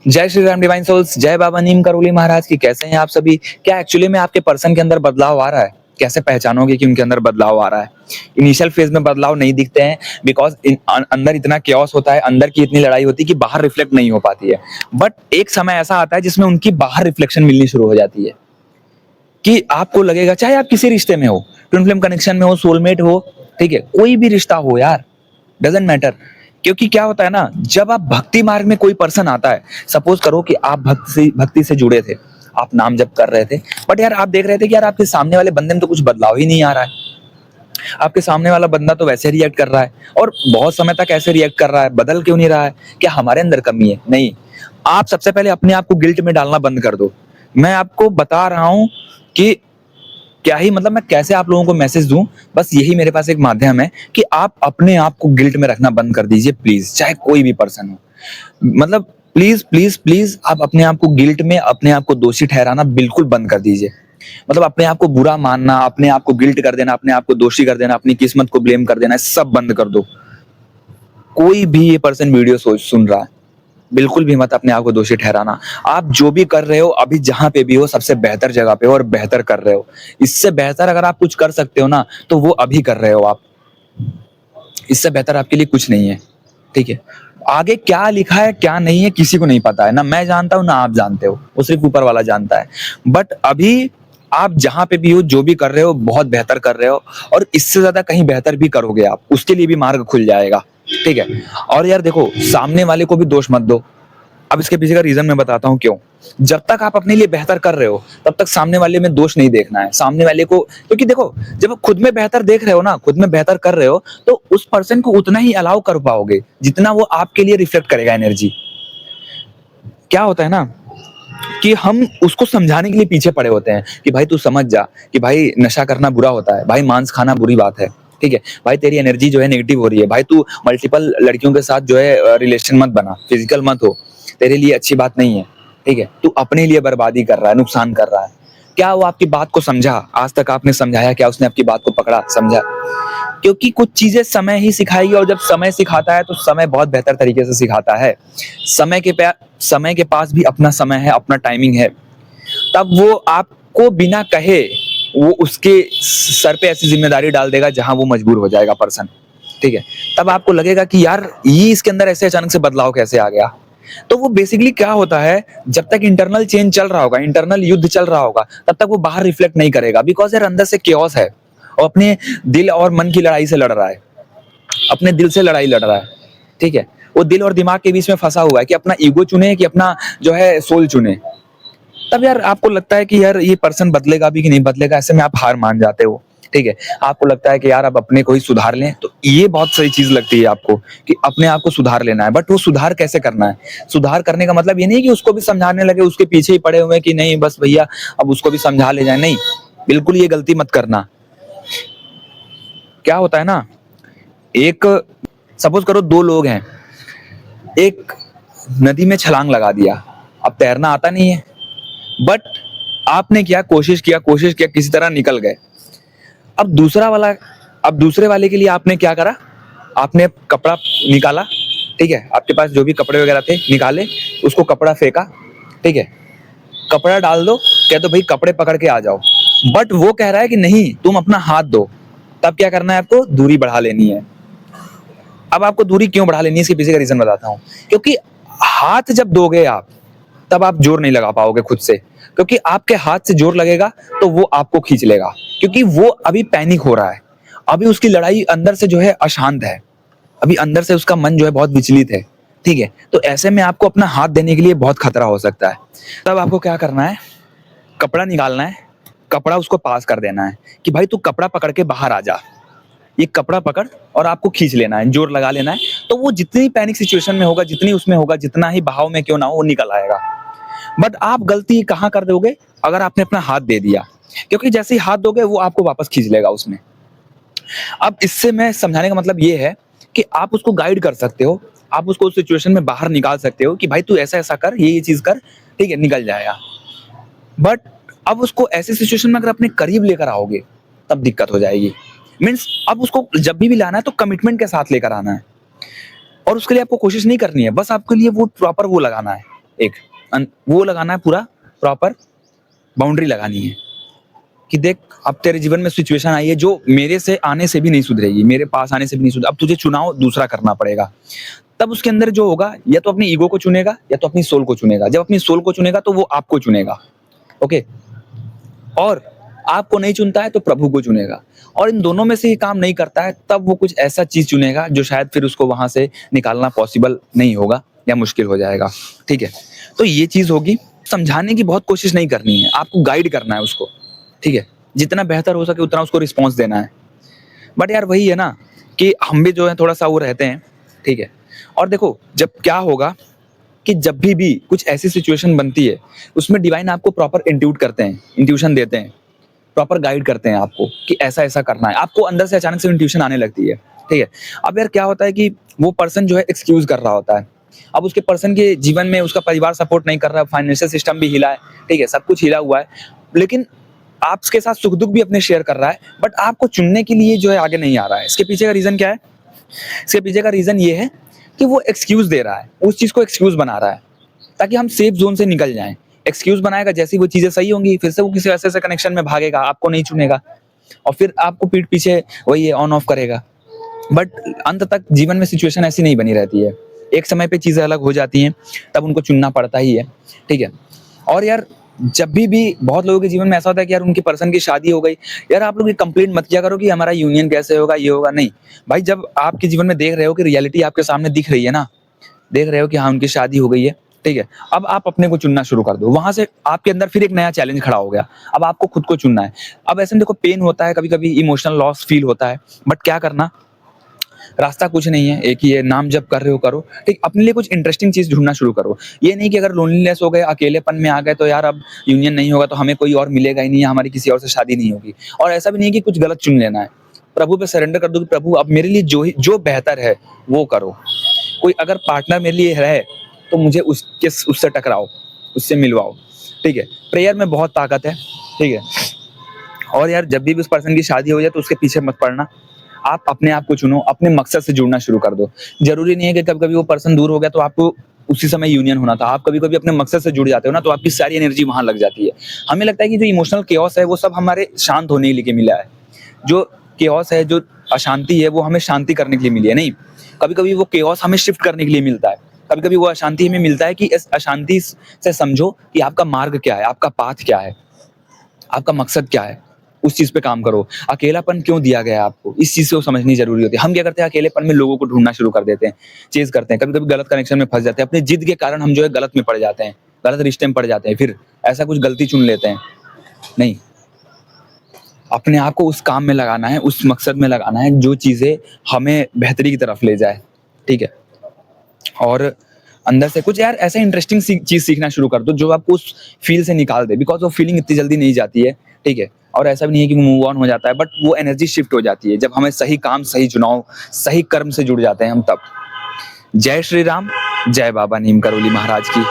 जय Shri Ram divine souls, जय बाबा नीम करोली महाराज की। कैसे हैं आप सभी? क्या एक्चुअली में आपके पर्सन के अंदर बदलाव आ रहा है? कैसे पहचानोगे कि उनके अंदर बदलाव आ रहा है? इनिशियल फेज में बदलाव नहीं दिखते हैं बिकॉज अंदर इतना क्योस होता है, अंदर की इतनी लड़ाई होती है कि बाहर रिफ्लेक्ट नहीं हो पाती है। बट एक समय ऐसा आता है जिसमें उनकी बाहर रिफ्लेक्शन मिलनी शुरू हो जाती है कि आपको लगेगा, चाहे आप किसी रिश्ते में हो, ट्विन फ्लेम कनेक्शन में हो, सोलमेट हो, ठीक है, कोई भी रिश्ता हो यार, डजेंट मैटर। क्योंकि क्या होता है ना, जब आप भक्ति मार्ग में कोई पर्सन आता है, सपोज करो कि आप भक्ति से जुड़े थे, आप नाम जप कर रहे थे, बट यार आप देख रहे थे कि यार आपके सामने वाले बंदे में तो कुछ बदलाव ही नहीं आ रहा है। आपके सामने वाला बंदा तो वैसे रिएक्ट कर रहा है और बहुत समय तक ऐसे रिएक्ट कर रहा है, बदल क्यों नहीं रहा है? क्या हमारे अंदर कमी है? नहीं। आप सबसे पहले अपने आप को गिल्ट में डालना बंद कर दो। मैं आपको बता रहा हूं कि क्या ही मतलब मैं कैसे आप लोगों को मैसेज दूं, बस यही मेरे पास एक माध्यम है कि आप अपने आप को गिल्ट में रखना बंद कर दीजिए प्लीज, चाहे कोई भी पर्सन हो। मतलब प्लीज प्लीज प्लीज आप अपने आप को गिल्ट में, अपने आप को दोषी ठहराना बिल्कुल बंद कर दीजिए। मतलब अपने आप को बुरा मानना, अपने आप को गिल्ट कर देना, अपने आप को दोषी कर देना, अपनी किस्मत को ब्लेम कर देना, सब बंद कर दो। कोई भी ये पर्सन वीडियो सोच सुन रहा है, बिल्कुल भी मत अपने आप को दोषी ठहराना। आप जो भी कर रहे हो अभी, जहां पे भी हो, सबसे बेहतर जगह पे हो और बेहतर कर रहे हो। इससे बेहतर अगर आप कुछ कर सकते हो ना, तो वो अभी कर रहे हो आप। इससे बेहतर आपके लिए कुछ नहीं है, ठीक है। आगे क्या लिखा है क्या नहीं है किसी को नहीं पता है, ना मैं जानता हूं ना आप जानते हो, वो सिर्फ ऊपर वाला जानता है। बट अभी आप जहां पे भी हो, जो भी कर रहे हो, बहुत बेहतर कर रहे हो, और इससे ज्यादा कहीं बेहतर भी करोगे आप, उसके लिए भी मार्ग खुल जाएगा, ठीक है। और यार देखो, सामने वाले को भी दोष मत दो। अब इसके पीछे का रीजन मैं बताता हूँ क्यों। जब तक आप अपने लिए बेहतर कर रहे हो, तब तक सामने वाले में दोष नहीं देखना है, सामने वाले को। क्योंकि देखो, जब आप खुद में बेहतर देख रहे हो ना, खुद में बेहतर कर रहे हो, तो उस पर्सन को उतना ही अलाउ कर पाओगे जितना वो आपके लिए रिफ्लेक्ट करेगा एनर्जी। क्या होता है ना कि हम उसको समझाने के लिए पीछे पड़े होते हैं कि भाई तू समझ जा, कि भाई नशा करना बुरा होता है, भाई मांस खाना बुरी बात है, ठीक है, भाई तेरी एनर्जी जो है नेगेटिव हो रही है, भाई तू मल्टीपल लड़कियों के साथ जो है रिलेशन मत बना, फिजिकल मत हो, तेरे लिए अच्छी बात नहीं है, ठीक है, तू अपने लिए बर्बादी कर रहा है, नुकसान कर रहा है। क्या वो आपकी बात को समझा? आज तक आपने समझाया क्या? उसने आपकी बात को पकड़ा, समझा? क्योंकि कुछ चीजें समय ही सिखाएगी, और जब समय सिखाता है तो समय बहुत बेहतर तरीके से सिखाता है। समय के पास भी अपना समय है, अपना टाइमिंग है। तब वो आपको बिना कहे वो उसके सर पे ऐसी जिम्मेदारी डाल देगा जहां वो मजबूर हो जाएगा पर्सन, ठीक है। तब आपको लगेगा कि यार ये इसके अंदर ऐसे अचानक से बदलाव कैसे आ गया। तो वो बेसिकली क्या होता है, जब तक इंटरनल चेंज चल रहा होगा, इंटरनल युद्ध चल रहा होगा, तब तक वो बाहर रिफ्लेक्ट नहीं करेगा, बिकॉज यार अंदर से क्योस है और अपने दिल और मन की लड़ाई से लड़ रहा है, अपने दिल से लड़ाई लड़ रहा है, ठीक है। वो दिल और दिमाग के बीच में फंसा हुआ है कि अपना ईगो चुने कि अपना जो है सोल चुने। तब यार आपको लगता है कि यार ये पर्सन बदलेगा भी कि नहीं बदलेगा, ऐसे में आप हार मान जाते हो, ठीक है। आपको लगता है कि यार अब अपने को ही सुधार लें, तो ये बहुत सही चीज लगती है आपको कि अपने आप को सुधार लेना है। बट वो सुधार कैसे करना है? सुधार करने का मतलब ये नहीं कि उसको भी समझाने लगे, उसके पीछे ही पड़े हुए कि नहीं बस भैया अब उसको भी समझा ले जाए, नहीं, बिल्कुल ये गलती मत करना। क्या होता है ना, एक सपोज करो दो लोग हैं, एक नदी में छलांग लगा दिया, अब तैरना आता नहीं है, बट आपने क्या कोशिश किया, किसी तरह निकल गए। अब दूसरे वाले के लिए आपने क्या करा? आपने कपड़ा निकाला, ठीक है, आपके पास जो भी कपड़े वगैरह थे निकाले, उसको कपड़ा फेंका, ठीक है, कपड़ा डाल दो, कह दो भाई कपड़े पकड़ के आ जाओ। बट वो कह रहा है कि नहीं तुम अपना हाथ दो। तब क्या करना है आपको? दूरी बढ़ा लेनी है। अब आपको दूरी क्यों बढ़ा लेनी है, इसके पीछे का रीजन बताता हूँ। क्योंकि हाथ जब दोगे आप, तब आप जोर नहीं लगा पाओगे खुद से, क्योंकि आपके हाथ से जोर लगेगा तो वो आपको खींच लेगा, क्योंकि वो अभी पैनिक हो रहा है, अभी उसकी लड़ाई अंदर से जो है अशांत है, अभी अंदर से उसका मन जो है बहुत विचलित है, ठीक है। तो ऐसे में आपको अपना हाथ देने के लिए बहुत खतरा हो सकता है। तब आपको क्या करना है? कपड़ा निकालना है, कपड़ा उसको पास कर देना है कि भाई तू कपड़ा पकड़ के बाहर आ जा। ये कपड़ा पकड़ और आपको खींच लेना है, जोर लगा लेना है, तो वो जितनी पैनिक सिचुएशन में होगा, जितनी उसमें होगा, जितना ही बहाव में क्यों ना हो, वो निकल आएगा। बट आप गलती कहाँ कर दोगे? अगर आपने अपना हाथ दे दिया, क्योंकि जैसे ही हाथ दोगे वो आपको वापस खींच लेगा उसमें। अब इससे मैं समझाने का मतलब ये है कि आप उसको गाइड कर सकते हो, आप उसको उस सिचुएशन में बाहर निकाल सकते हो कि भाई तू ऐसा ऐसा कर, ये चीज कर, ठीक है, निकल जाएगा। बट अब उसको ऐसी सिचुएशन में अगर अपने करीब लेकर आओगे, तब दिक्कत हो जाएगी। मीन्स अब उसको जब भी लाना है तो कमिटमेंट के साथ लेकर आना है, और उसके लिए आपको कोशिश नहीं करनी है, बस आपके लिए वो प्रॉपर वो लगाना है, एक वो लगाना है, पूरा प्रॉपर बाउंड्री लगानी है कि देख अब तेरे जीवन में सिचुएशन आई है जो मेरे से आने से भी नहीं सुधरेगी, मेरे पास आने से भी नहीं सुधर, अब तुझे चुनाव दूसरा करना पड़ेगा। तब उसके अंदर जो होगा, या तो अपनी ईगो को चुनेगा या तो अपनी सोल को चुनेगा। जब अपनी सोल को चुनेगा तो वो आपको चुनेगा, ओके। और आपको नहीं चुनता है तो प्रभु को चुनेगा, और इन दोनों में से ही काम नहीं करता है तब वो कुछ ऐसा चीज चुनेगा जो शायद फिर उसको वहां से निकालना पॉसिबल नहीं होगा या मुश्किल हो जाएगा, ठीक है। तो ये चीज होगी। समझाने की बहुत कोशिश नहीं करनी है, आपको गाइड करना है उसको, ठीक है। जितना बेहतर हो सके उतना उसको रिस्पॉन्स देना है। बट यार वही है ना कि हम भी जो है थोड़ा सा वो रहते हैं, ठीक है। और देखो जब क्या होगा कि जब भी कुछ ऐसी सिचुएशन बनती है उसमें डिवाइन आपको प्रॉपर इंट्यूट करते हैं, इंट्यूशन देते हैं, प्रॉपर गाइड करते हैं आपको कि ऐसा ऐसा करना है। आपको अंदर से अचानक से इंट्यूशन आने लगती है, ठीक है। अब यार क्या होता है कि वो पर्सन जो है एक्सक्यूज कर रहा होता है। अब उसके पर्सन के जीवन में उसका परिवार सपोर्ट नहीं कर रहा है, फाइनेंशियल सिस्टम भी हिला है, ठीक है, सब कुछ हिला हुआ है, लेकिन आपके साथ सुख दुख भी अपने शेयर कर रहा है, बट आपको चुनने के लिए जो है आगे नहीं आ रहा है। इसके पीछे का रीजन क्या है? इसके पीछे का रीजन ये है कि वो एक्सक्यूज दे रहा है, उस चीज को एक्सक्यूज बना रहा है ताकि हम सेफ जोन से निकल जाएं। एक्सक्यूज बनाएगा, जैसी वो चीजें सही होंगी फिर से वो किसी ऐसे कनेक्शन में भागेगा, आपको नहीं चुनेगा, और फिर आपको पीठ पीछे वही ऑन ऑफ करेगा। बट अंत तक जीवन में सिचुएशन ऐसी नहीं बनी रहती है, एक समय पे चीजें अलग हो जाती हैं, तब उनको चुनना पड़ता ही है, ठीक है। और यार जब भी बहुत लोगों के जीवन में ऐसा होता है कि यार उनकी पर्सन की शादी हो गई, यार आप लोग ये कंप्लेंट मत किया करो कि हमारा यूनियन कैसे होगा, ये होगा, नहीं भाई। जब आपके जीवन में देख रहे हो कि रियलिटी आपके सामने दिख रही है ना, देख रहे हो कि हाँ उनकी शादी हो गई है, ठीक है, अब आप अपने को चुनना शुरू कर दो। वहां से आपके अंदर फिर एक नया चैलेंज खड़ा हो गया, अब आपको खुद को चुनना है। अब ऐसे में देखो पेन होता है, कभी कभी इमोशनल लॉस फील होता है, बट क्या करना, रास्ता कुछ नहीं है, एक ही है, नाम जब कर रहे हो करो, ठीक। अपने लिए कुछ इंटरेस्टिंग चीज ढूंढना शुरू करो। ये नहीं कि अगर लोनलीनेस हो गए, अकेलेपन में आ गए तो यार अब यूनियन नहीं होगा तो हमें कोई और मिलेगा ही नहीं, हमारी किसी और से शादी नहीं होगी। और ऐसा भी नहीं है कि कुछ गलत चुन लेना है, प्रभु पे सरेंडर कर दो कि प्रभु अब मेरे लिए जो बेहतर है वो करो। कोई अगर पार्टनर मेरे लिए है तो मुझे उससे टकराओ, उससे मिलवाओ, ठीक है। प्रेयर में बहुत ताकत है, ठीक है। और यार जब भी उस पर्सन की शादी हो जाए तो उसके पीछे मत पड़ना, आप अपने आप को चुनो, अपने मकसद से जुड़ना शुरू कर दो। जरूरी नहीं है कि कभी कभी वो पर्सन दूर हो गया तो आपको उसी समय यूनियन होना था। आप कभी कभी अपने मकसद से जुड़ जाते हो ना, तो आपकी सारी एनर्जी वहां लग जाती है। हमें लगता है कि जो इमोशनल केओस है वो सब हमारे शांत होने के लिए मिला है, जो केओस है, जो अशांति है, वो हमें शांति करने के लिए मिली है। नहीं, कभी कभी वो केओस हमें शिफ्ट करने के लिए मिलता है। कभी कभी वो अशांति हमें मिलता है कि इस अशांति से समझो कि आपका मार्ग क्या है, आपका पाथ क्या है, आपका मकसद क्या है, उस चीज पे काम करो। अकेलापन क्यों दिया गया है आपको, इस चीज को समझनी जरूरी होती है। हम क्या करते हैं, अकेलेपन में लोगों को ढूंढना शुरू कर देते हैं, चेज करते हैं, कभी कभी गलत कनेक्शन में फंस जाते हैं, अपनी जिद के कारण हम जो है गलत में पड़ जाते हैं, गलत रिश्ते में पड़ जाते हैं, फिर ऐसा कुछ गलती चुन लेते हैं। नहीं, अपने आप को उस काम में लगाना है, उस मकसद में लगाना है जो चीजें हमें बेहतरी की तरफ ले जाए, ठीक है। और अंदर से कुछ यार ऐसा इंटरेस्टिंग चीज सीखना शुरू कर दो जो आपको उस फील से निकाल दे, बिकॉज वो फीलिंग इतनी जल्दी नहीं जाती है, ठीक है। और ऐसा भी नहीं है कि मूव ऑन हो जाता है, बट वो एनर्जी शिफ्ट हो जाती है जब हमें सही काम, सही चुनाव, सही कर्म से जुड़ जाते हैं हम तब। जय श्री राम, जय बाबा नीम करोली महाराज की।